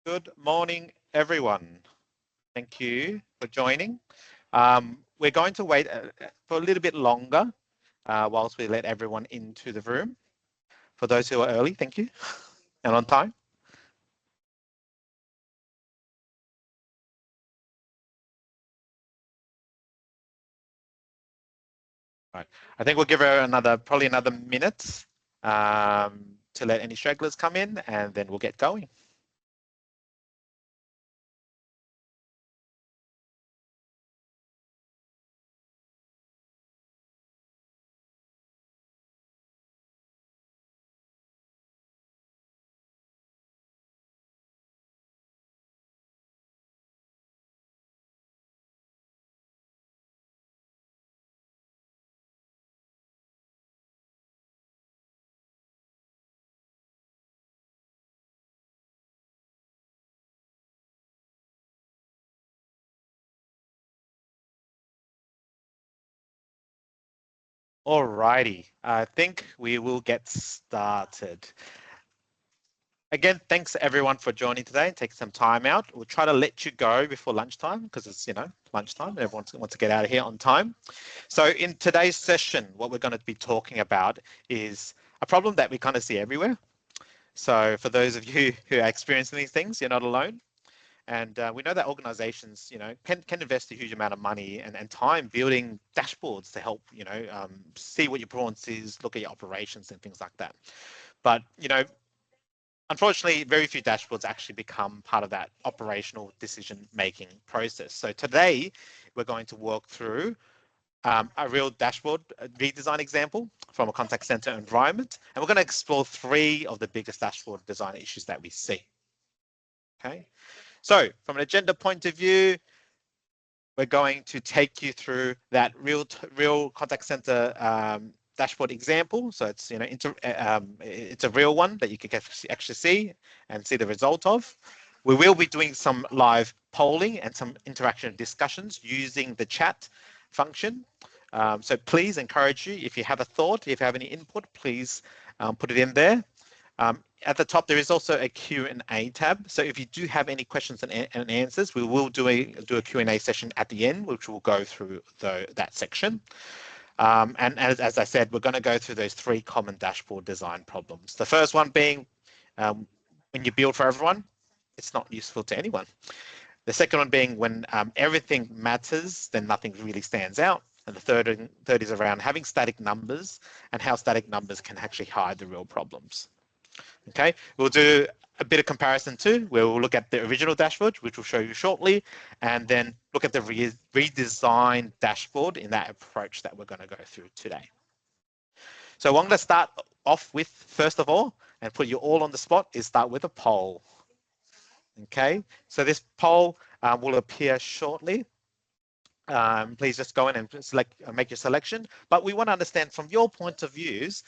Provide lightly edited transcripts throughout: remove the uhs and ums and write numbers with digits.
Good morning, everyone. Thank you for joining. We're going to wait for a little bit longer whilst we let everyone into the room. For those who are early, thank you, and on time. Right. I think we'll give her probably another minute to let any stragglers come in, and then we'll get going. Alrighty, I think we will get started. Again, thanks everyone for joining today and taking some time out. We'll try to let you go before lunchtime because it's, lunchtime and everyone wants to get out of here on time. So in today's session, what we're going to be talking about is a problem that we kind of see everywhere. So for those of you who are experiencing these things, you're not alone. And we know that organizations, can invest a huge amount of money and time building dashboards to help, see what your performance is, look at your operations and things like that. But, unfortunately, very few dashboards actually become part of that operational decision-making process. So today, we're going to walk through a real dashboard redesign example from a contact center environment. And we're going to explore 3 of the biggest dashboard design issues that we see. Okay, so from an agenda point of view, we're going to take you through that real contact center dashboard example. So it's it's a real one that you can actually see and see the result of. We will be doing some live polling and some interaction discussions using the chat function. So please encourage you, if you have a thought, if you have any input, please put it in there. At the top, there is also a Q&A tab. So if you do have any questions and answers, we will do a Q&A session at the end, which will go through that section. And as I said, we're going to go through those 3 common dashboard design problems. The first one being when you build for everyone, it's not useful to anyone. The second one being when everything matters, then nothing really stands out. And the third is around having static numbers and how static numbers can actually hide the real problems. Okay, we'll do a bit of comparison too, where we'll look at the original dashboard, which we'll show you shortly, and then look at the redesigned dashboard in that approach that we're going to go through today. So what I'm going to start off with, first of all, and put you all on the spot, is start with a poll. Okay, so this poll will appear shortly. Please just go in and make your selection. But we want to understand from your point of views,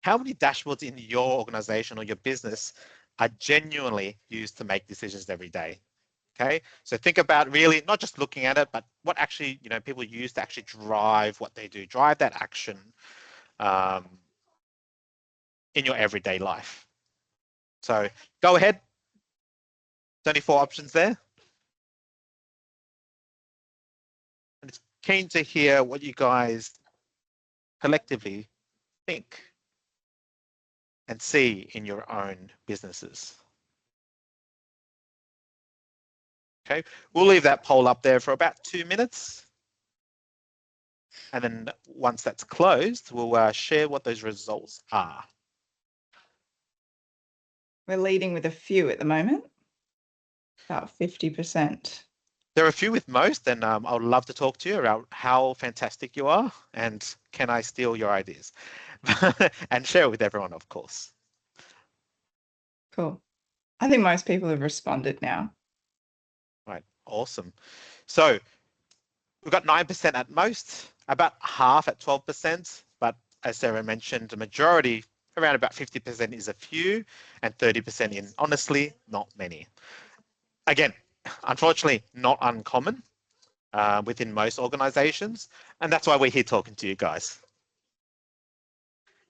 how many dashboards in your organization or your business are genuinely used to make decisions every day? Okay, so think about really not just looking at it, but what actually people use to actually drive what they do, drive that action in your everyday life. So go ahead. There's only 4 options there. And it's keen to hear what you guys collectively think and see in your own businesses. Okay, we'll leave that poll up there for about 2 minutes. And then once that's closed, we'll share what those results are. We're leading with a few at the moment, about 50%. There are a few with most, and I would love to talk to you about how fantastic you are and can I steal your ideas and share it with everyone, of course. Cool. I think most people have responded now. Right, awesome. So we've got 9% at most, about half at 12%, but as Sarah mentioned, the majority, around about 50% is a few and 30% in honestly, not many. Again, unfortunately, not uncommon within most organizations, and that's why we're here talking to you guys.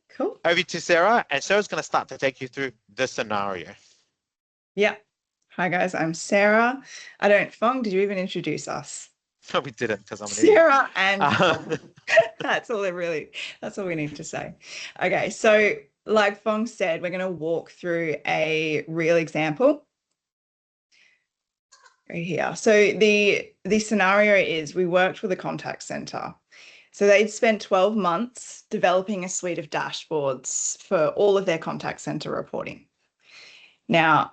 Cool. Over to Sarah, and Sarah's going to start to take you through the scenario. Yeah, Hi guys, I'm Sarah. Fong, did you even introduce us? No, we didn't because I'm an idiot. Sarah and Fong. That's all we need to say. Okay, so like Fong said, we're going to walk through a real example right here. So the scenario is we worked with a contact center. So they'd spent 12 months developing a suite of dashboards for all of their contact center reporting. Now,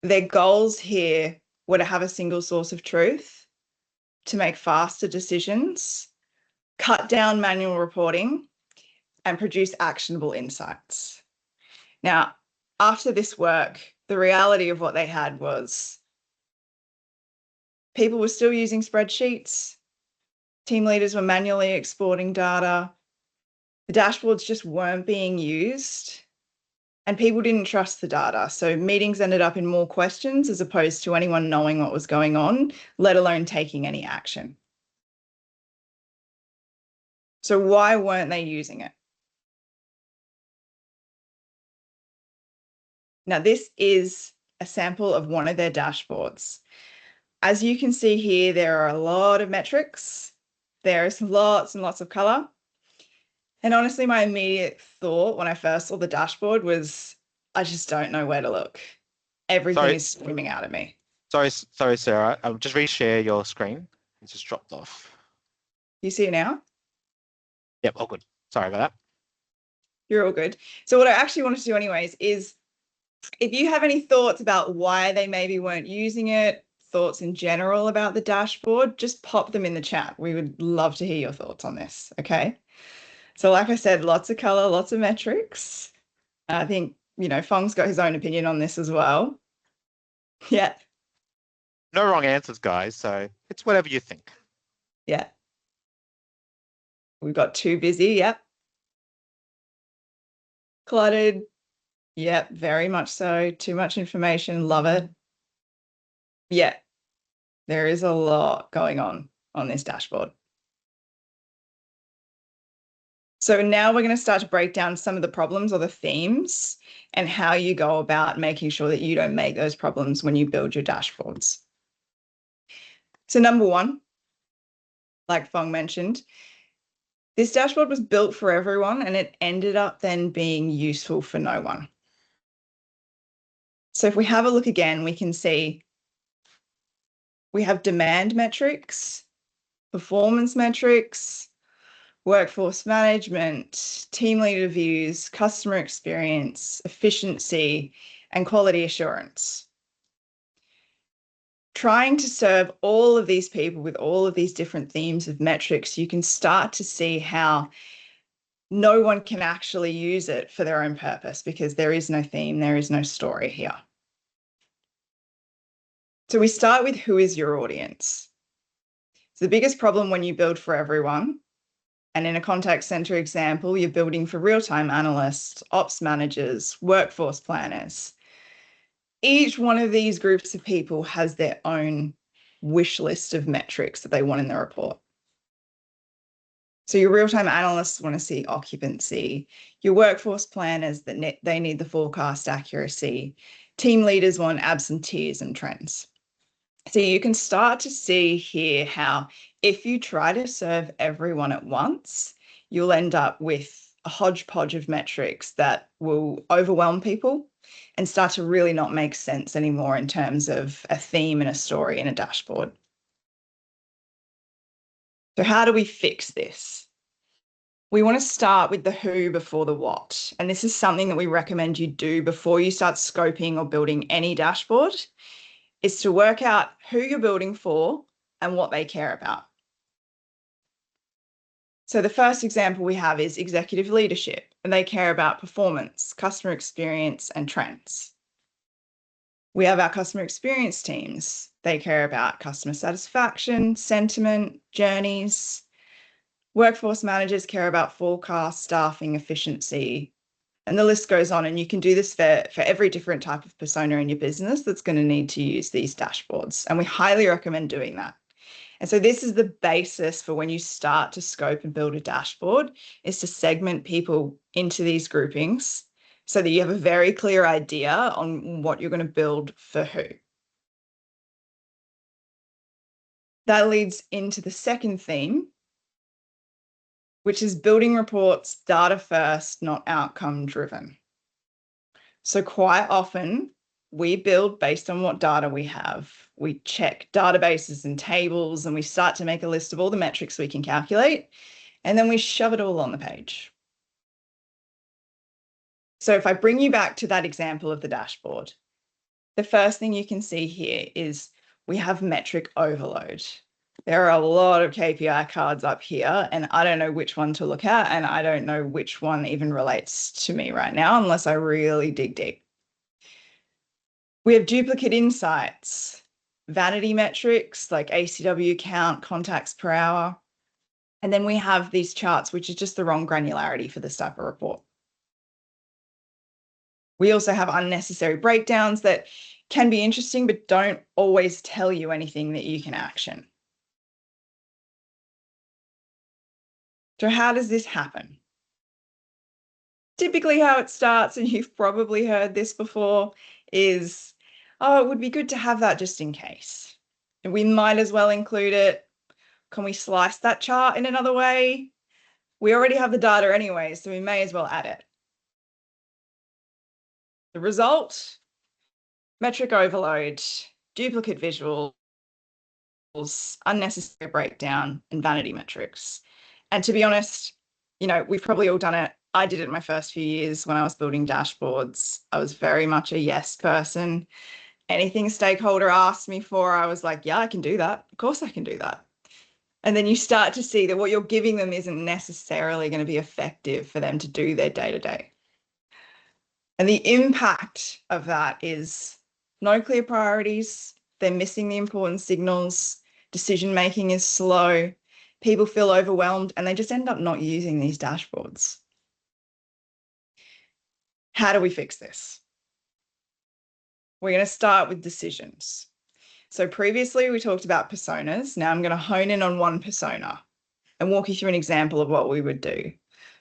their goals here were to have a single source of truth, to make faster decisions, cut down manual reporting, and produce actionable insights. Now, after this work, the reality of what they had was people were still using spreadsheets, team leaders were manually exporting data, the dashboards just weren't being used, and people didn't trust the data. So meetings ended up in more questions as opposed to anyone knowing what was going on, let alone taking any action. So why weren't they using it? Now, this is a sample of one of their dashboards. As you can see here, there are a lot of metrics. There's lots and lots of color. And honestly, my immediate thought when I first saw the dashboard was, I just don't know where to look. Everything is screaming out at me. Sorry, Sarah. Just reshare your screen. It just dropped off. You see it now? Yep, all good. Sorry about that. You're all good. So what I actually wanted to do anyways is if you have any thoughts about why they maybe weren't using it, thoughts in general about the dashboard, just pop them in the chat. We would love to hear your thoughts on this, okay? So like I said, lots of color, lots of metrics. I think, Fong's got his own opinion on this as well. Yeah. No wrong answers, guys. So it's whatever you think. Yeah. We've got too busy. Yep. Cluttered. Yep. Very much so. Too much information. Love it. Yeah. There is a lot going on this dashboard. So now we're going to start to break down some of the problems or the themes and how you go about making sure that you don't make those problems when you build your dashboards. So number one, like Fong mentioned, this dashboard was built for everyone and it ended up then being useful for no one. So if we have a look again, we can see we have demand metrics, performance metrics, workforce management, team leader views, customer experience, efficiency, and quality assurance. Trying to serve all of these people with all of these different themes of metrics, you can start to see how no one can actually use it for their own purpose because there is no theme, there is no story here. So we start with who is your audience? So the biggest problem when you build for everyone, and in a contact center example, you're building for real-time analysts, ops managers, workforce planners. Each one of these groups of people has their own wish list of metrics that they want in the report. So your real-time analysts want to see occupancy. Your workforce planners, they need the forecast accuracy. Team leaders want absenteeism trends. So you can start to see here how if you try to serve everyone at once, you'll end up with a hodgepodge of metrics that will overwhelm people and start to really not make sense anymore in terms of a theme and a story in a dashboard. So how do we fix this? We want to start with the who before the what. And this is something that we recommend you do before you start scoping or building any dashboard, is to work out who you're building for and what they care about. So the first example we have is executive leadership, and they care about performance, customer experience, and trends. We have our customer experience teams. They care about customer satisfaction, sentiment, journeys. Workforce managers care about forecast, staffing, efficiency, and the list goes on. And you can do this for every different type of persona in your business that's going to need to use these dashboards. And we highly recommend doing that. And so this is the basis for when you start to scope and build a dashboard, is to segment people into these groupings so that you have a very clear idea on what you're going to build for who. That leads into the second theme, which is building reports data first, not outcome driven. So quite often we build based on what data we have. We check databases and tables and we start to make a list of all the metrics we can calculate, and then we shove it all on the page. So if I bring you back to that example of the dashboard, the first thing you can see here is we have metric overload. There are a lot of KPI cards up here, and I don't know which one to look at, and I don't know which one even relates to me right now unless I really dig deep. We have duplicate insights, vanity metrics like ACW count, contacts per hour, and then we have these charts, which is just the wrong granularity for this type of report. We also have unnecessary breakdowns that can be interesting, but don't always tell you anything that you can action. So how does this happen? Typically how it starts, and you've probably heard this before, is, oh, it would be good to have that just in case. And we might as well include it. Can we slice that chart in another way? We already have the data anyway, so we may as well add it. The result, metric overload, duplicate visuals, unnecessary breakdown, and vanity metrics. And to be honest, we've probably all done it. I did it in my first few years when I was building dashboards. I was very much a yes person. Anything stakeholder asked me for, I was like, yeah, I can do that. Of course I can do that. And then you start to see that what you're giving them isn't necessarily going to be effective for them to do their day-to-day. And the impact of that is no clear priorities. They're missing the important signals. Decision-making is slow. People feel overwhelmed and they just end up not using these dashboards. How do we fix this? We're going to start with decisions. So previously we talked about personas. Now I'm going to hone in on one persona and walk you through an example of what we would do.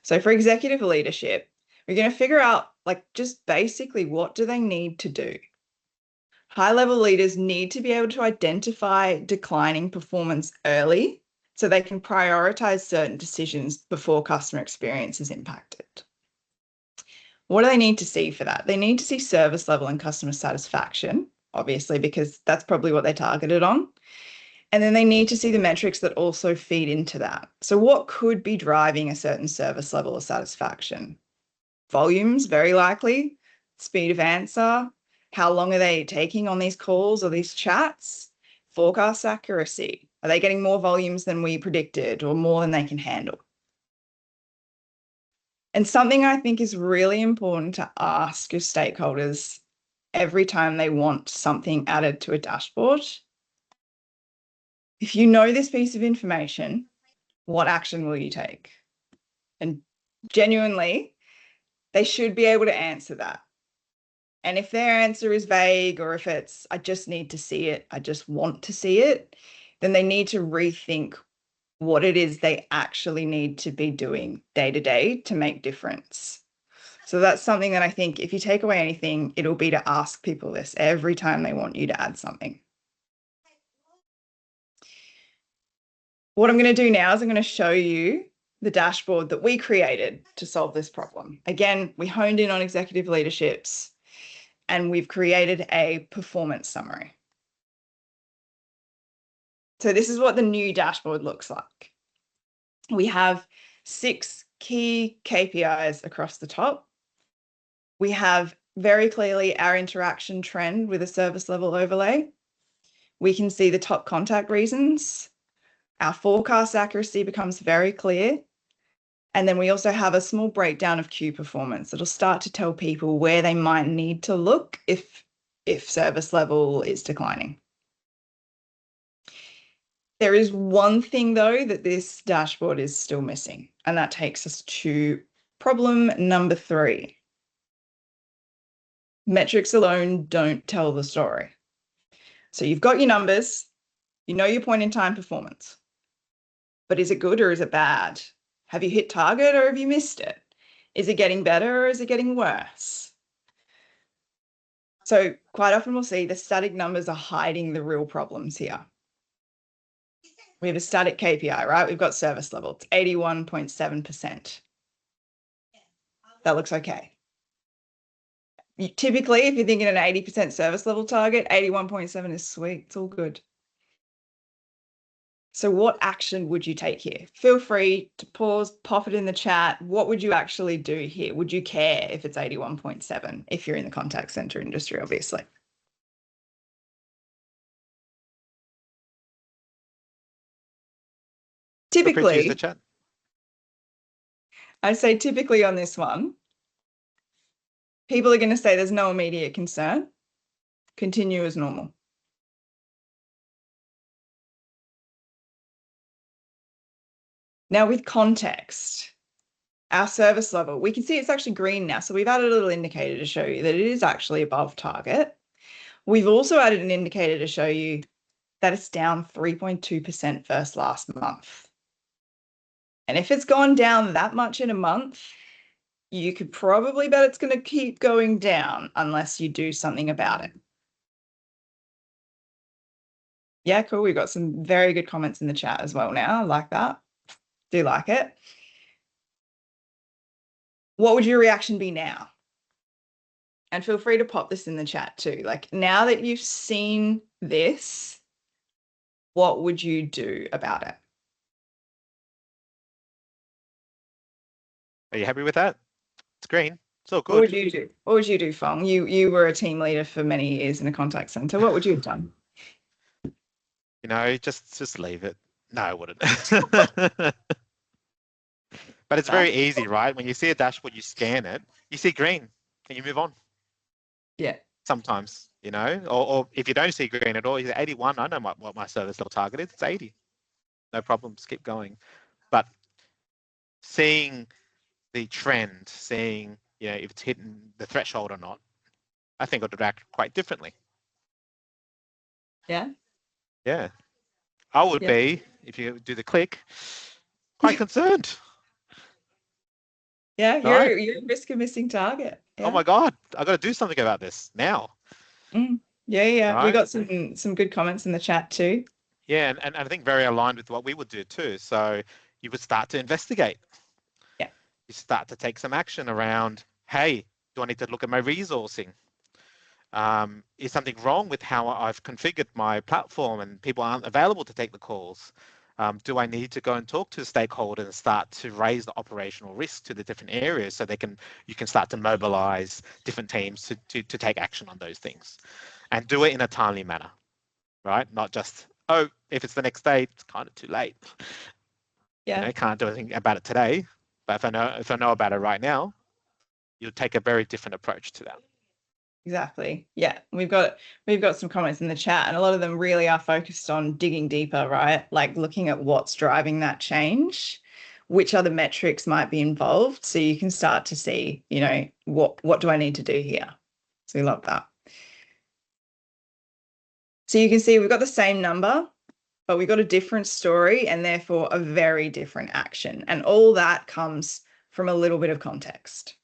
So for executive leadership, we're going to figure out just basically what do they need to do. High-level leaders need to be able to identify declining performance early so they can prioritize certain decisions before customer experience is impacted. What do they need to see for that? They need to see service level and customer satisfaction, obviously, because that's probably what they targeted on. And then they need to see the metrics that also feed into that. So what could be driving a certain service level of satisfaction? Volumes, very likely. Speed of answer. How long are they taking on these calls or these chats? Forecast accuracy. Are they getting more volumes than we predicted or more than they can handle? And something I think is really important to ask your stakeholders every time they want something added to a dashboard. If you know this piece of information, what action will you take? And genuinely, they should be able to answer that. And if their answer is vague, or if it's, I just need to see it, I just want to see it, then they need to rethink what it is they actually need to be doing day to day to make difference. So that's something that I think if you take away anything, it'll be to ask people this every time they want you to add something. What I'm going to do now is I'm going to show you the dashboard that we created to solve this problem. Again, we honed in on executive leaderships and we've created a performance summary. So this is what the new dashboard looks like. We have 6 key KPIs across the top. We have very clearly our interaction trend with a service level overlay. We can see the top contact reasons. Our forecast accuracy becomes very clear. And then we also have a small breakdown of queue performance that'll start to tell people where they might need to look if service level is declining. There is one thing, though, that this dashboard is still missing, and that takes us to problem number 3. Metrics alone don't tell the story. So you've got your numbers, you know your point in time performance, but is it good or is it bad? Have you hit target or have you missed it? Is it getting better or is it getting worse? So quite often we'll see the static numbers are hiding the real problems here. We have a static KPI, right? We've got service level. It's 81.7%. That looks okay. Typically, if you're thinking an 80% service level target, 81.7 is sweet. It's all good. So what action would you take here? Feel free to pause, pop it in the chat. What would you actually do here? Would you care if it's 81.7 if you're in the contact center industry, obviously? Feel free to use the Typically, chat. I'd say typically on this one, people are going to say there's no immediate concern. Continue as normal. Now with context, our service level, we can see it's actually green now. So we've added a little indicator to show you that it is actually above target. We've also added an indicator to show you that it's down 3.2% versus last month. And if it's gone down that much in a month, you could probably bet it's going to keep going down unless you do something about it. Yeah, cool. We've got some very good comments in the chat as well now. I like that. Do like it. What would your reaction be now? And feel free to pop this in the chat too. Like, now that you've seen this, what would you do about it? Are you happy with that? It's green. It's all What good. would you do? What would you do, Phong? You were a team leader for many years in a contact center. What would you have done? You know, just leave it. No, I wouldn't. But it's very easy, right? When you see a dashboard, you scan it, you see green, and you move on. Yeah. Sometimes, you know, or if you don't see green at all, you say 81. I know what my service level target is. It's 80. No problems. Keep going. But seeing the trend, seeing, you know, if it's hitting the threshold or not, I think I would act quite differently. Yeah. Yeah. I would be, if you do the click, quite concerned. Yeah, Right? you're at risk of missing target. Oh Yeah. my God, I got to do something about this now. Yeah. We Right? got some good comments in the chat too. Yeah, and I think very aligned with what we would do too. So you would start to investigate. Yeah. You start to take some action around, hey, do I need to look at my resourcing? Is something wrong with how I've configured my platform and people aren't available to take the calls? Do I need to go and talk to the stakeholders and start to raise the operational risk to the different areas so you can start to mobilize different teams to take action on those things and do it in a timely manner, right? Not just, oh, if it's the next day, it's kind of too late. Yeah. You know, can't do anything about it today. But if I know about it right now, you'll take a very different approach to that. Exactly. Yeah. We've got some comments in the chat, and a lot of them really are focused on digging deeper, right? Like looking at what's driving that change, which other metrics might be involved. So you can start to see, you know, what do I need to do here? So we love that. So you can see we've got the same number, but we've got a different story and therefore a very different action. And all that comes from a little bit of context.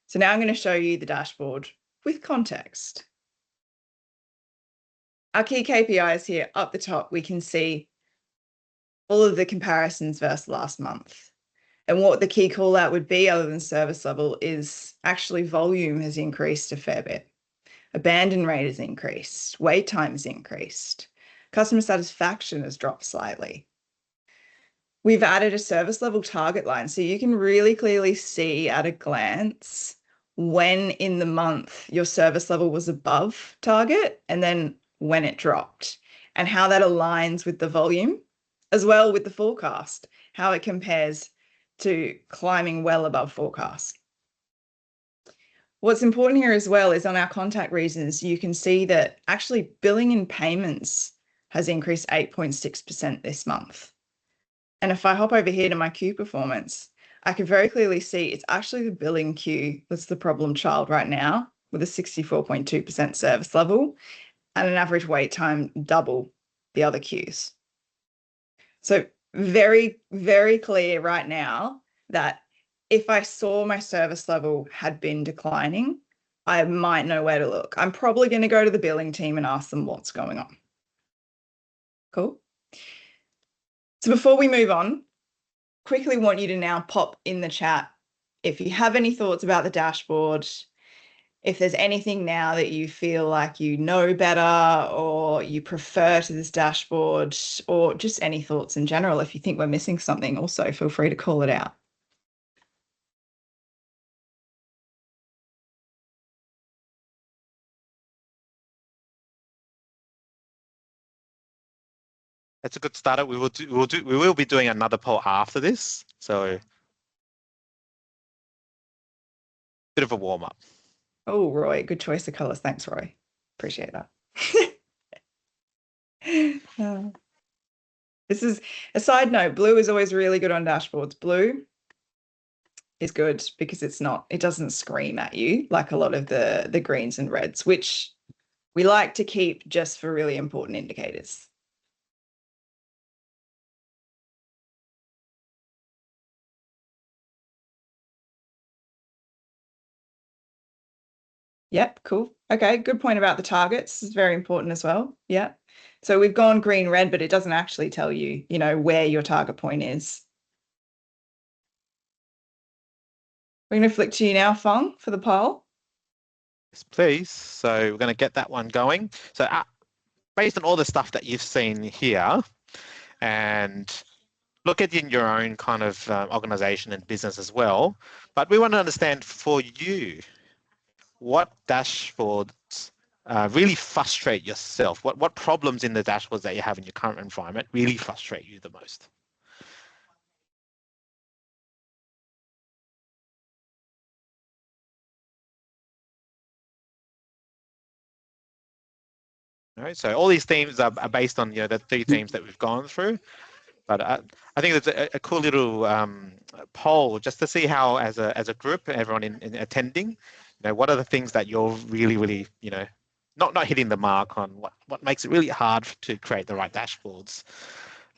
So now I'm going to show you the dashboard with context. Our key KPIs here up the top, we can see all of the comparisons versus last month. And what the key call out would be other than service level is actually volume has increased a fair bit. Abandon rate has increased. Wait time has increased. Customer satisfaction has dropped slightly. We've added a service level target line, so you can really clearly see at a glance when in the month your service level was above target and then when it dropped, and how that aligns with the volume as well with the forecast, how it compares to climbing well above forecast. What's important here as well is on our contact reasons, you can see that actually billing and payments has increased 8.6% this month. And if I hop over here to my queue performance, I can very clearly see it's actually the billing queue that's the problem child right now with a 64.2% service level and an average wait time double the other queues. So very, very clear right now that if I saw my service level had been declining, I might know where to look. I'm probably going to go to the billing team and ask them what's going on. Cool. So before we move on, quickly want you to now pop in the chat if you have any thoughts about the dashboard, if there's anything now that you feel like you know better or you prefer to this dashboard, or just any thoughts in general. If you think we're missing something, also feel free to call it out. It's a good starter. We will be doing another poll after this. So bit of a warm up. Oh, Roy, good choice of colors. Thanks, Roy. Appreciate that. This is a side note. Blue is always really good on dashboards. Blue is good because it doesn't scream at you like a lot of the greens and reds, which we like to keep just for really important indicators. Yep, cool. Okay, good point about the targets. This is very important as well. Yeah. So we've gone green, red, but it doesn't actually tell you, where your target point is. We're going to flick to you now, Phong, for the poll. Yes, please. So we're going to get that one going. So based on all the stuff that you've seen here, and look at in your own kind of organization and business as well. But we want to understand for you, what dashboards really frustrate yourself? What problems in the dashboards that you have in your current environment really frustrate you the most? All right, so all these themes are based on the three themes that we've gone through. But I think it's a cool little poll just to see how, as a group, everyone in attending, what are the things that you're really, not hitting the mark on, what makes it really hard to create the right dashboards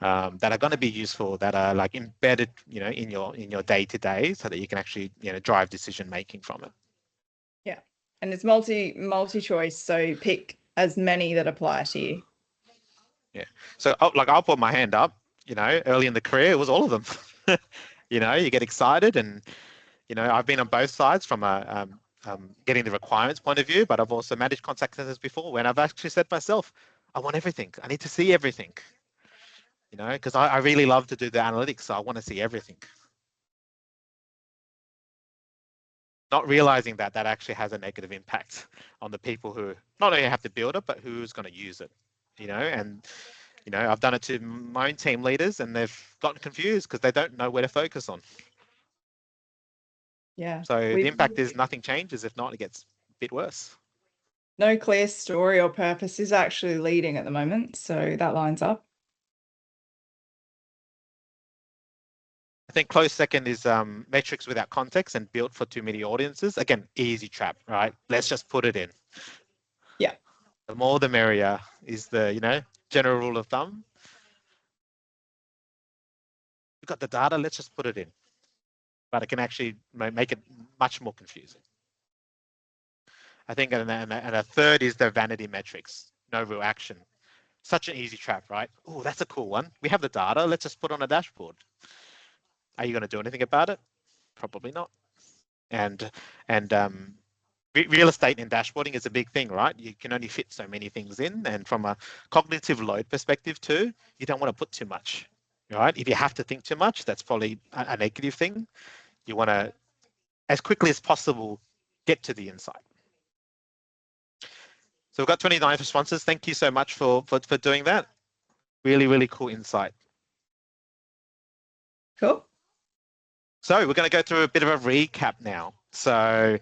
that are going to be useful, that are like embedded, in your day to day, so that you can actually drive decision making from it. Yeah, and it's multi choice, so pick as many that apply to you. Yeah. So I'll put my hand up. Early in the career, it was all of them. You get excited, and I've been on both sides from a getting the requirements point of view, but I've also managed contact centers before when I've actually said to myself, I want everything. I need to see everything. Because I really love to do the analytics, so I want to see everything. Not realizing that actually has a negative impact on the people who not only have to build it, but who's going to use it. And I've done it to my own team leaders, and they've gotten confused because they don't know where to focus on. Yeah. So the impact is nothing changes. If not, it gets a bit worse. No clear story or purpose is actually leading at the moment, so that lines up. I think close second is metrics without context and built for too many audiences. Again, easy trap, right? Let's just put it in. Yeah. The more the merrier is the, general rule of thumb. We've got the data, let's just put it in. But it can actually make it much more confusing. I think, and a third is the vanity metrics, no real action. Such an easy trap, right? Oh, that's a cool one. We have the data, let's just put on a dashboard. Are you going to do anything about it? Probably not. And real estate and dashboarding is a big thing, right? You can only fit so many things in. And from a cognitive load perspective too, you don't want to put too much, right? If you have to think too much, that's probably a negative thing. You want to, as quickly as possible, get to the insight. So we've got 29 responses. Thank you so much for doing that. Really, really cool insight. Cool. So we're going to go through a bit of a recap now. So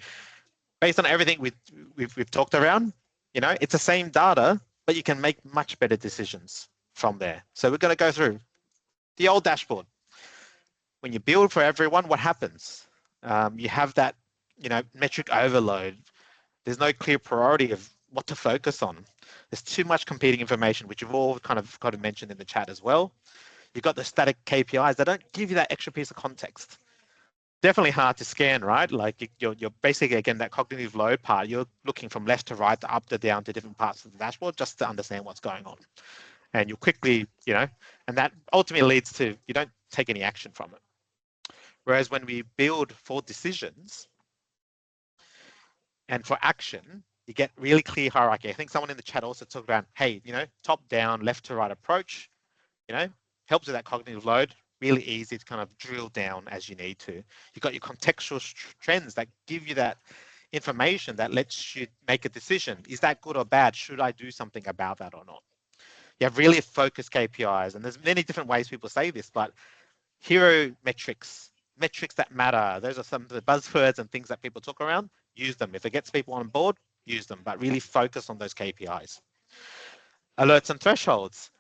based on everything we've talked around, it's the same data, but you can make much better decisions from there. So we're going to go through the old dashboard. When you build for everyone, what happens? You have that, metric overload. There's no clear priority of what to focus on. There's too much competing information, which you've all kind of mentioned in the chat as well. You've got the static KPIs that don't give you that extra piece of context. Definitely hard to scan, right? Like you're basically, again, that cognitive load part, you're looking from left to right, to up to down to different parts of the dashboard just to understand what's going on. and you'll quickly, and that ultimately leads to you don't take any action from it. Whereas when we build for decisions and for action, you get really clear hierarchy. I think someone in the chat also talked about, hey, top down, left to right approach, helps with that cognitive load. Really easy to kind of drill down as you need to. You've got your contextual trends that give you that information that lets you make a decision. Is that good or bad? Should I do something about that or not? You have really focused KPIs, and there's many different ways people say this, but hero metrics that matter. Those are some of the buzzwords and things that people talk around. Use them. If it gets people on board, use them, but really focus on those KPIs. Alerts and thresholds,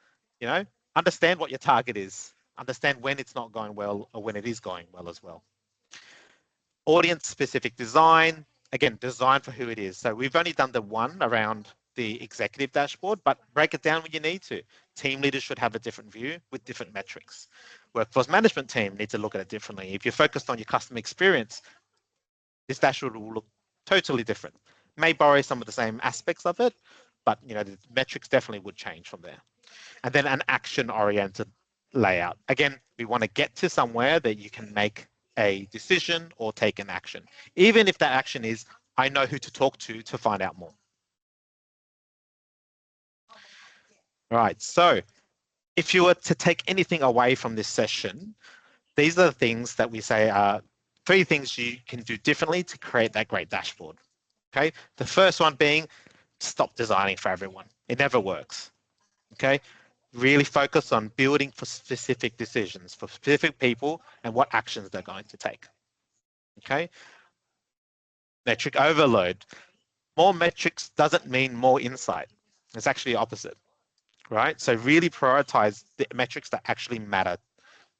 understand what your target is, understand when it's not going well or when it is going well as well. Audience specific design, again, design for who it is. So we've only done the one around the executive dashboard, but break it down when you need to. Team leaders should have a different view with different metrics. Workforce management team needs to look at it differently. If you're focused on your customer experience, this dashboard will look totally different. May borrow some of the same aspects of it, but the metrics definitely would change from there. And then an action-oriented layout. Again, we want to get to somewhere that you can make a decision or take an action, even if that action is, I know who to talk to find out more. All right, so if you were to take anything away from this session, these are the things that we say are 3 things you can do differently to create that great dashboard. Okay, the first one being stop designing for everyone. It never works. Okay, really focus on building for specific decisions, for specific people and what actions they're going to take. Okay, metric overload. More metrics doesn't mean more insight. It's actually the opposite, right? So really prioritize the metrics that actually matter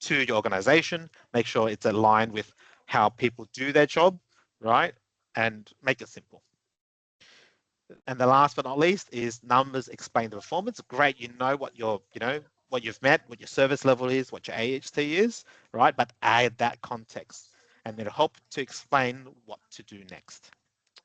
to your organization. Make sure it's aligned with how people do their job, right? And make it simple. And the last but not least is numbers explain the performance. Great, you know what what you've met, what your service level is, what your AHT is, right? But add that context and it'll help to explain what to do next.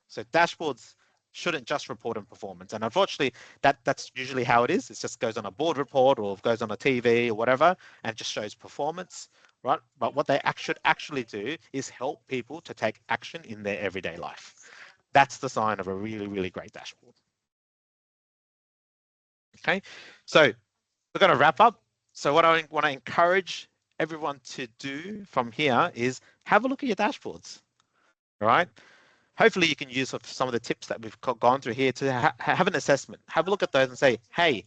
So dashboards shouldn't just report on performance. And unfortunately, that's usually how it is. It just goes on a board report or goes on a TV or whatever, and just shows performance, right? But what they should actually do is help people to take action in their everyday life. That's the sign of a really, really great dashboard. Okay, so we're going to wrap up. So what I want to encourage everyone to do from here is have a look at your dashboards, all right? Hopefully you can use some of the tips that we've gone through here to have an assessment. Have a look at those and say, hey,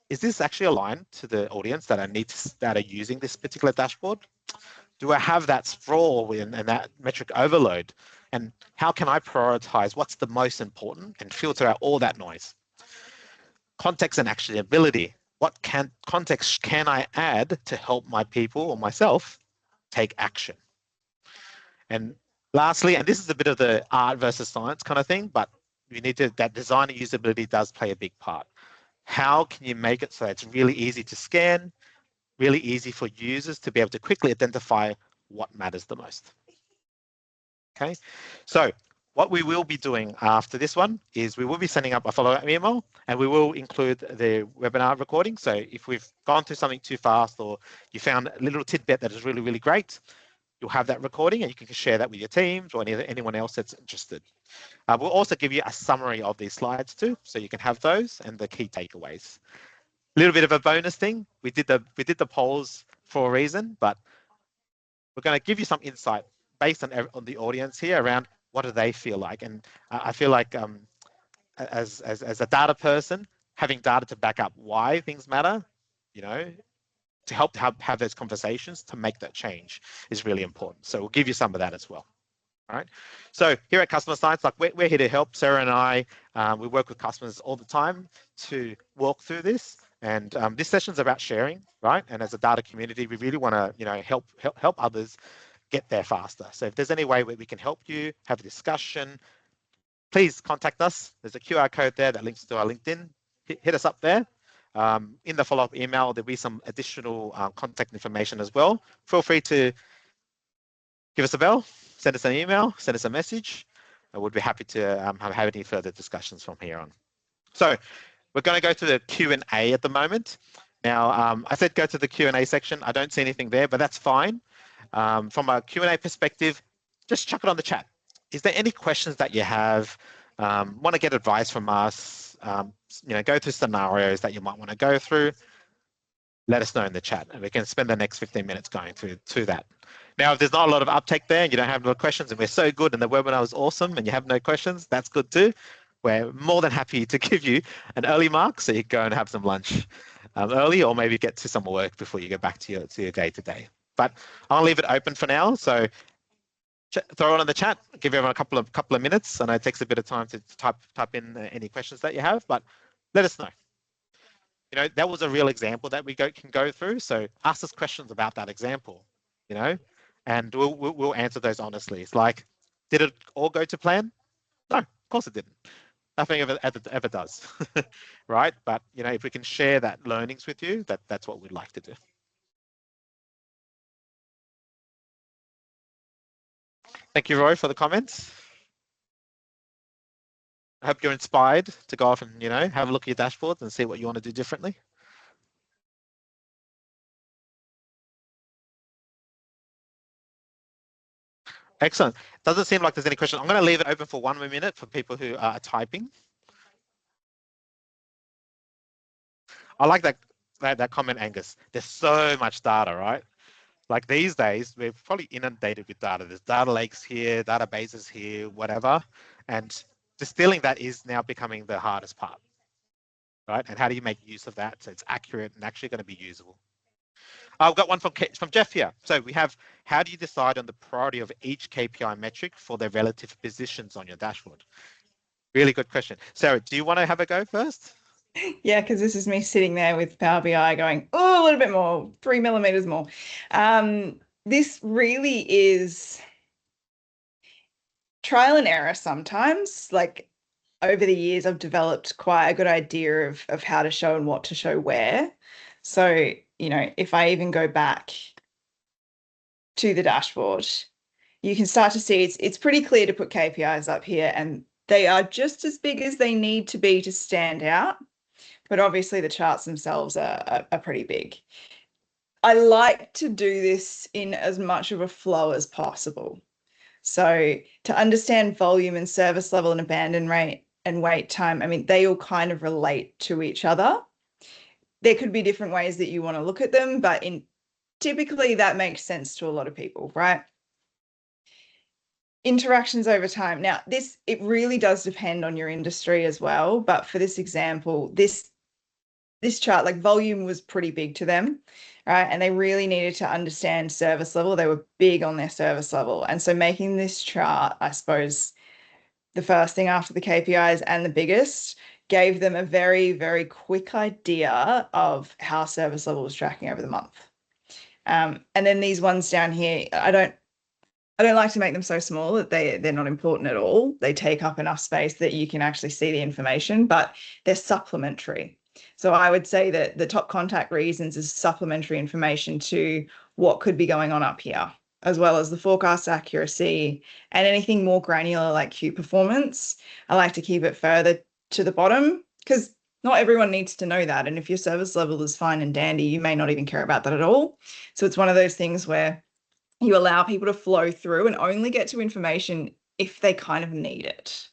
is this actually aligned to the audience that are using this particular dashboard? Do I have that sprawl and that metric overload? And how can I prioritize what's the most important and filter out all that noise? Context and actionability. What context can I add to help my people or myself take action? And lastly, and this is a bit of the art versus science kind of thing, but you need to, that design and usability does play a big part. How can you make it so it's really easy to scan, really easy for users to be able to quickly identify what matters the most? Okay, so what we will be doing after this one is we will be sending up a follow-up email and we will include the webinar recording. So if we've gone through something too fast or you found a little tidbit that is really, really great, you'll have that recording and you can share that with your teams or anyone else that's interested. We'll also give you a summary of these slides too, so you can have those and the key takeaways. A little bit of a bonus thing, we did the polls for a reason, but we're going to give you some insight based on the audience here around what do they feel like. And I feel like as a data person, having data to back up why things matter, to help have those conversations to make that change is really important. So we'll give you some of that as well. All right. So here at Customer Science, like we're here to help. Sarah and I, we work with customers all the time to walk through this. And this session is about sharing, right? And as a data community, we really want to, help others get there faster. So if there's any way where we can help you have a discussion, please contact us. There's a QR code there that links to our LinkedIn. Hit us up there. In the follow-up email, there'll be some additional contact information as well. Feel free to give us a bell, send us an email, send us a message. I would be happy to have any further discussions from here on. So We're going to go to the Q&A at the moment. Now, I said go to the Q&A section. I don't see anything there, but that's fine. From a Q&A perspective, just chuck it on the chat. Is there any questions that you have? Want to get advice from us? Go through scenarios that you might want to go through. Let us know in the chat, and we can spend the next 15 minutes going through that. Now, if there's not a lot of uptake there and you don't have no questions and we're so good and the webinar was awesome and you have no questions, that's good too. We're more than happy to give you an early mark so you can go and have some lunch early, or maybe get to some work before you go back to your day-to-day. But I'll leave it open for now. So throw it on the chat, give everyone a couple of minutes. I know it takes a bit of time to type in any questions that you have, but let us know. That was a real example that we can go through. So ask us questions about that example, and we'll answer those honestly. It's like, did it all go to plan? No, of course it didn't. Nothing ever does, right? But if we can share that learnings with you, that's what we'd like to do. Thank you, Roy, for the comments. I hope you're inspired to go off and have a look at your dashboards and see what you want to do differently. Excellent. Doesn't seem like there's any questions. I'm going to leave it open for 1 more minute for people who are typing. I like that comment, Angus. There's so much data, right? Like these days, we're probably inundated with data. There's data lakes here, databases here, whatever. And distilling that is now becoming the hardest part, right? And how do you make use of that so it's accurate and actually going to be usable? I've got one from Jeff here. So we have, how do you decide on the priority of each KPI metric for their relative positions on your dashboard? Really good question. Sarah, do you want to have a go first? Yeah, because this is me sitting there with Power BI going, oh, a little bit more, 3 millimeters more. This really is trial and error sometimes. Like over the years, I've developed quite a good idea of how to show and what to show where. So, if I even go back to the dashboard, you can start to see it's pretty clear to put KPIs up here, and they are just as big as they need to be to stand out. But obviously the charts themselves are pretty big. I like to do this in as much of a flow as possible. So to understand volume and service level and abandon rate and wait time, I mean, they all kind of relate to each other. There could be different ways that you want to look at them, but typically that makes sense to a lot of people, right? Interactions over time. Now, it really does depend on your industry as well. But for this example, this chart, like volume was pretty big to them, right? And they really needed to understand service level. They were big on their service level. And so making this chart, I suppose, the first thing after the KPIs and the biggest, gave them a very, very quick idea of how service level was tracking over the month. And then these ones down here, I don't like to make them so small that they're not important at all. They take up enough space that you can actually see the information, but they're supplementary. So I would say that the top contact reasons is supplementary information to what could be going on up here, as well as the forecast accuracy and anything more granular like queue performance. I like to keep it further to the bottom because not everyone needs to know that. And if your service level is fine and dandy, you may not even care about that at all. So it's one of those things where you allow people to flow through and only get to information if they kind of need it.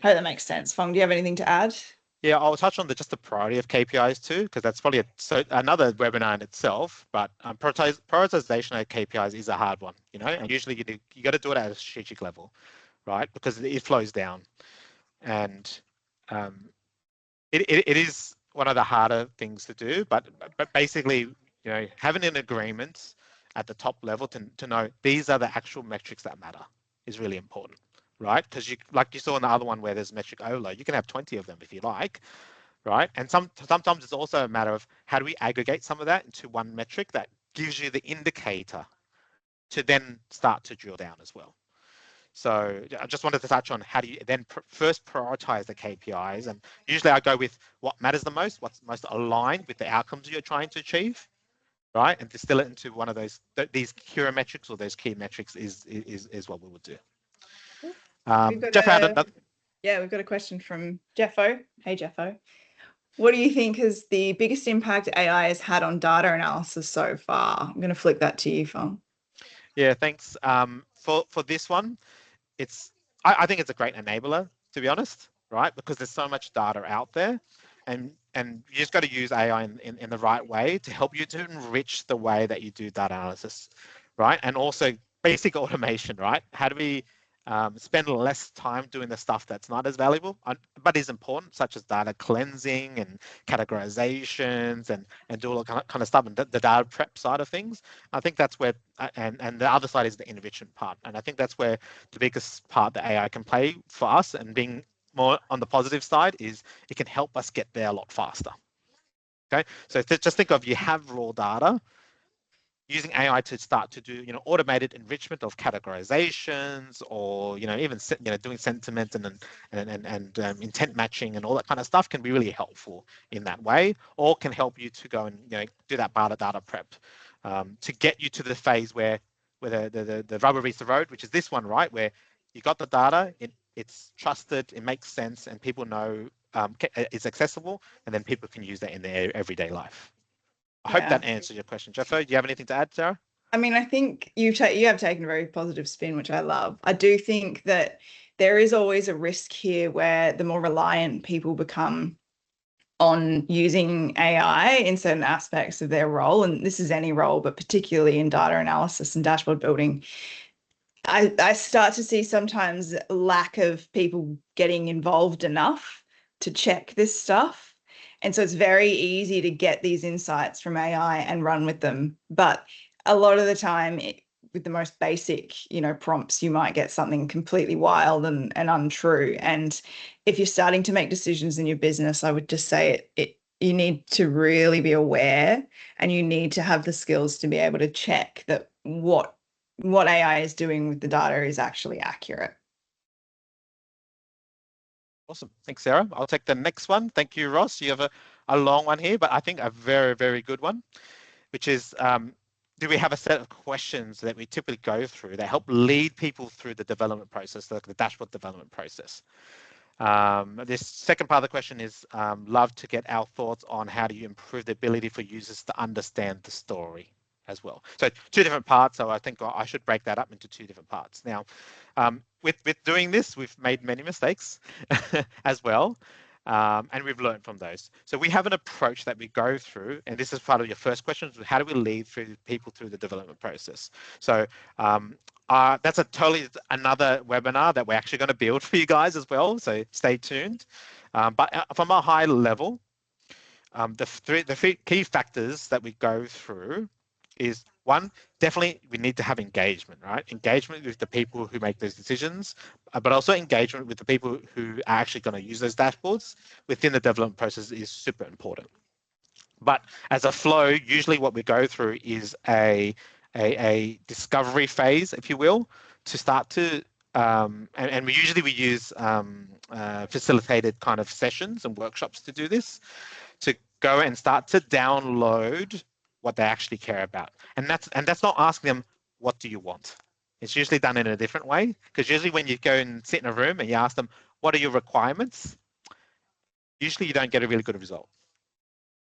I hope that makes sense. Phong, do you have anything to add? Yeah, I'll touch on just the priority of KPIs too, because that's probably another webinar in itself. But prioritization of KPIs is a hard one, and usually you got to do it at a strategic level, right? Because it flows down, and it is one of the harder things to do. But basically, having an agreement at the top level to know these are the actual metrics that matter is really important. Right? Because like you saw in the other one where there's metric overload, you can have 20 of them if you like, right? And sometimes it's also a matter of how do we aggregate some of that into one metric that gives you the indicator to then start to drill down as well. So I just wanted to touch on how do you then first prioritize the KPIs, and usually I go with what matters the most, what's most aligned with the outcomes you're trying to achieve, right? And distill it into one of these hero metrics or those key metrics is what we would do. Jeff, we've got a question from Jeffo. Hey, Jeffo. What do you think is the biggest impact AI has had on data analysis so far? I'm going to flick that to you, Phong. Yeah, thanks. For this one, it's I think it's a great enabler, to be honest, right? Because there's so much data out there, and you just got to use AI in the right way to help you to enrich the way that you do data analysis, right? And also basic automation, right? How do we spend less time doing the stuff that's not as valuable, but is important, such as data cleansing and categorizations and do all that kind of stuff, and the data prep side of things. I think that's where, and the other side is the enrichment part. And I think that's where the biggest part that AI can play for us, and being more on the positive side, is it can help us get there a lot faster. Okay, so just think of, you have raw data, using AI to start to do, automated enrichment of categorizations, or, even, doing sentiment and intent matching and all that kind of stuff can be really helpful in that way, or can help you to go and, do that data prep to get you to the phase where the rubber meets the road, which is this one, right? Where you got the data, it's trusted, it makes sense, and people know it's accessible, and then people can use that in their everyday life. I hope Yeah. that answers your question. Jeffo, do you have anything to add, Sarah? I mean, I think you have taken a very positive spin, which I love. I do think that there is always a risk here where the more reliant people become on using AI in certain aspects of their role, and this is any role, but particularly in data analysis and dashboard building, I start to see sometimes lack of people getting involved enough to check this stuff. And so it's very easy to get these insights from AI and run with them. But a lot of the time, with the most basic, prompts, you might get something completely wild and untrue. And if you're starting to make decisions in your business, I would just say you need to really be aware, and you need to have the skills to be able to check that what AI is doing with the data is actually accurate. Awesome. Thanks, Sarah. I'll take the next one. Thank you, Ross. You have a long one here, but I think a very, very good one, which is, do we have a set of questions that we typically go through that help lead people through the development process, the dashboard development process? This second part of the question is, love to get our thoughts on how do you improve the ability for users to understand the story as well. So two different parts. So I think I should break that up into two different parts. Now, with doing this, we've made many mistakes as well. And we've learned from those. So we have an approach that we go through, and this is part of your first question: how do we lead through people through the development process? So that's a totally another webinar that we're actually going to build for you guys as well. So stay tuned. But from a high level, the three key factors that we go through is, one, definitely we need to have engagement, right? Engagement with the people who make those decisions, but also engagement with the people who are actually going to use those dashboards within the development process is super important. But as a flow, usually what we go through is a discovery phase, if you will, to start to, and we usually use facilitated kind of sessions and workshops to do this, to go and start to download what they actually care about. And that's not asking them, what do you want? It's usually done in a different way, because usually when you go and sit in a room and you ask them, what are your requirements? Usually you don't get a really good result,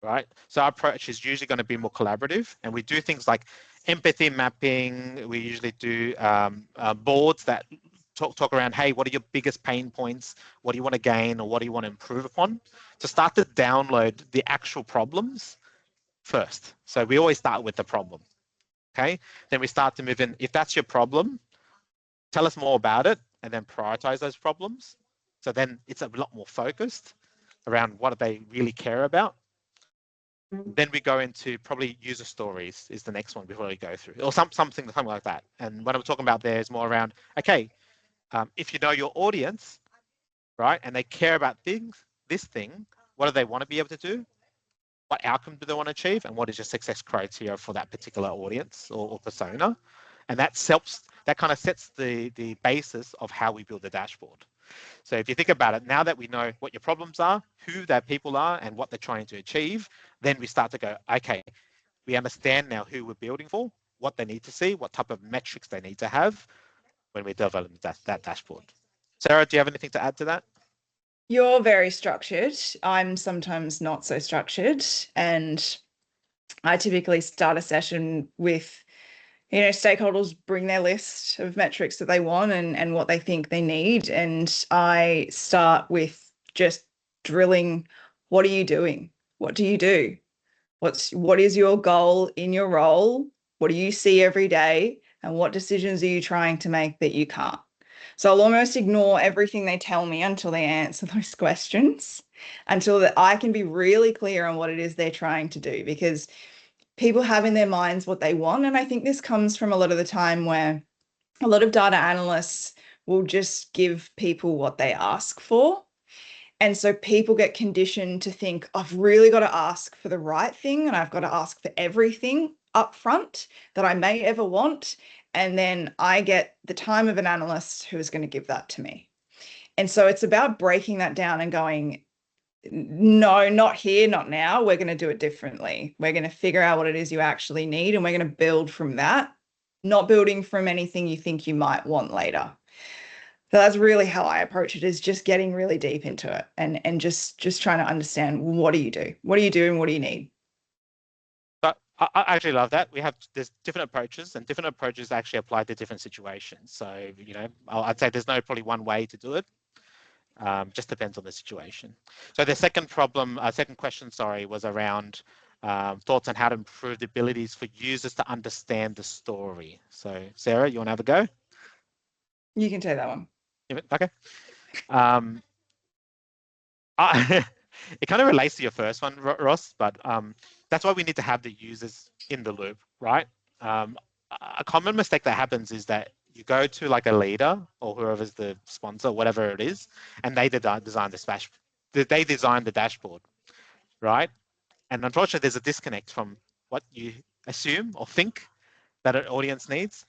right? So our approach is usually going to be more collaborative, and we do things like empathy mapping. We usually do boards that talk around, hey, what are your biggest pain points? What do you want to gain, or what do you want to improve upon? To start to download the actual problems first. So we always start with the problem, okay? Then we start to move in. If that's your problem, tell us more about it, and then prioritize those problems. So then it's a lot more focused around what do they really care about. Then we go into probably user stories is the next one before we go through, or something like that. And what I'm talking about there is more around, okay, if you know your audience, right, and they care about this thing, what do they want to be able to do? What outcome do they want to achieve? And what is your success criteria for that particular audience or persona? And that kind of sets the basis of how we build the dashboard. So if you think about it, now that we know what your problems are, who their people are, and what they're trying to achieve, then we start to go, okay, we understand now who we're building for, what they need to see, what type of metrics they need to have when we develop that dashboard. Sarah, do you have anything to add to that? You're very structured. I'm sometimes not so structured. And I typically start a session with, stakeholders bring their list of metrics that they want and what they think they need. And I start with just drilling, what are you doing? What do you do? What is your goal in your role? What do you see every day? And what decisions are you trying to make that you can't? So I'll almost ignore everything they tell me until they answer those questions, until that I can be really clear on what it is they're trying to do, because people have in their minds what they want. And I think this comes from a lot of the time where a lot of data analysts will just give people what they ask for. And so people get conditioned to think, I've really got to ask for the right thing and I've got to ask for everything up front that I may ever want. And then I get the time of an analyst who is going to give that to me. And so it's about breaking that down and going, no, not here, not now. We're going to do it differently. We're going to figure out what it is you actually need and we're going to build from that, not building from anything you think you might want later. So that's really how I approach it, is just getting really deep into it and just trying to understand, what do you do? What do you do and what do you need? But I actually love that. There's different approaches, and different approaches actually apply to different situations. So, I'd say there's no probably one way to do it. Just depends on the situation. So the second question, sorry, was around thoughts on how to improve the abilities for users to understand the story. So Sarah, you want to have a go? You can take that one. Okay. Um, it kind of relates to your first one, Ross, but that's why we need to have the users in the loop, right? A common mistake that happens is that you go to like a leader or whoever's the sponsor, whatever it is, and they design the dashboard, right? And unfortunately, there's a disconnect from what you assume or think that an audience needs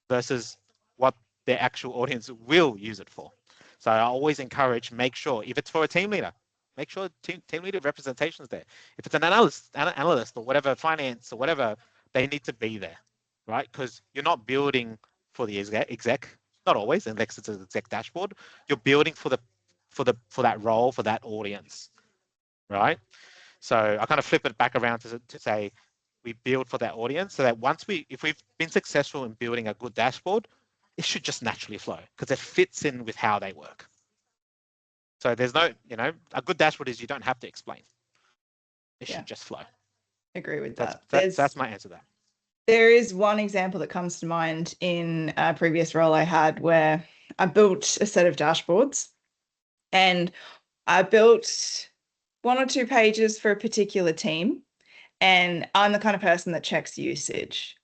versus what their actual audience will use it for. So I always encourage, make sure, if it's for a team leader, make sure team leader representation is there. If it's an analyst or whatever, finance or whatever, they need to be there, right? Because you're not building for the exec, not always, unless it's an exec dashboard. You're building for that role, for that audience, right? So I kind of flip it back around to say we build for that audience, so that if we've been successful in building a good dashboard, it should just naturally flow because it fits in with how they work. So there's no, a good dashboard is you don't have to explain. It should just flow. Agree with That's that. that's my answer to that. There is one example that comes to mind in a previous role I had where I built a set of dashboards and I built one or two pages for a particular team. And I'm the kind of person that checks usage.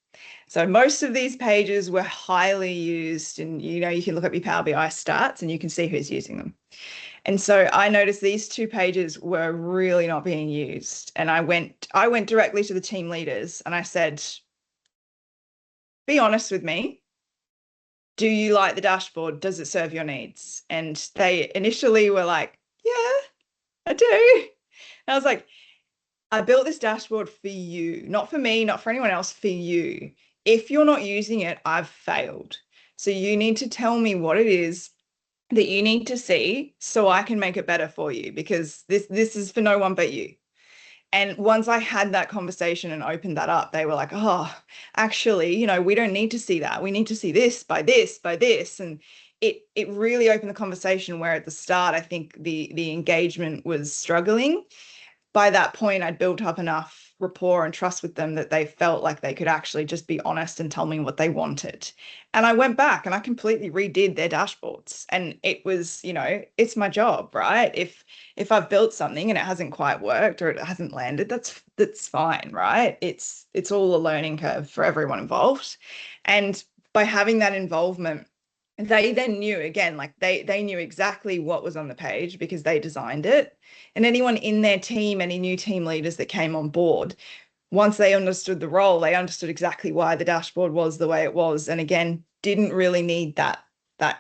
So most of these pages were highly used, and you can look up your Power BI stats and you can see who's using them. And so I noticed these two pages were really not being used. And I went directly to the team leaders and I said, be honest with me. Do you like the dashboard? Does it serve your needs? And they initially were like, yeah, I do. And I was like, I built this dashboard for you, not for me, not for anyone else, for you. If you're not using it, I've failed. So you need to tell me what it is that you need to see so I can make it better for you, because this is for no one but you. And once I had that conversation and opened that up, they were like, oh, actually, we don't need to see that. We need to see this by this by this. And it really opened the conversation, where at the start, I think the engagement was struggling. By that point, I'd built up enough rapport and trust with them that they felt like they could actually just be honest and tell me what they wanted. And I went back and I completely redid their dashboards. And it was, it's my job, right? If I've built something and it hasn't quite worked or it hasn't landed, that's fine, right? It's all a learning curve for everyone involved. And by having that involvement, they then knew, again, like they knew exactly what was on the page because they designed it. And anyone in their team, any new team leaders that came on board, once they understood the role, they understood exactly why the dashboard was the way it was. And again, didn't really need that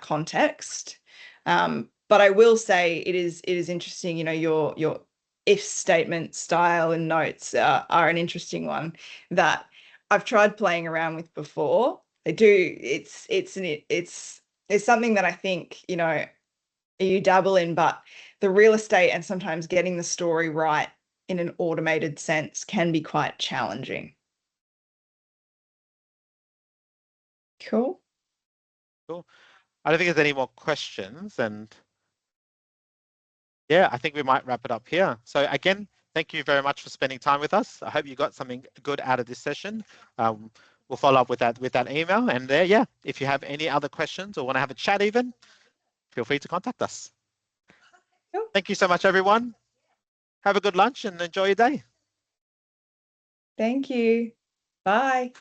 context. But I will say it is interesting, your if statement style and notes are an interesting one that I've tried playing around with before. They do, it's something that I think, you dabble in, but the real estate and sometimes getting the story right in an automated sense can be quite challenging. Cool. Cool. I don't think there's any more questions, and yeah, I think we might wrap it up here. So again, thank you very much for spending time with us. I hope you got something good out of this session. We'll follow up with that email, and yeah, if you have any other questions or want to have a chat even, feel free to contact us. Cool. Thank you so much, everyone. Have a good lunch and enjoy your day. Thank you. Bye.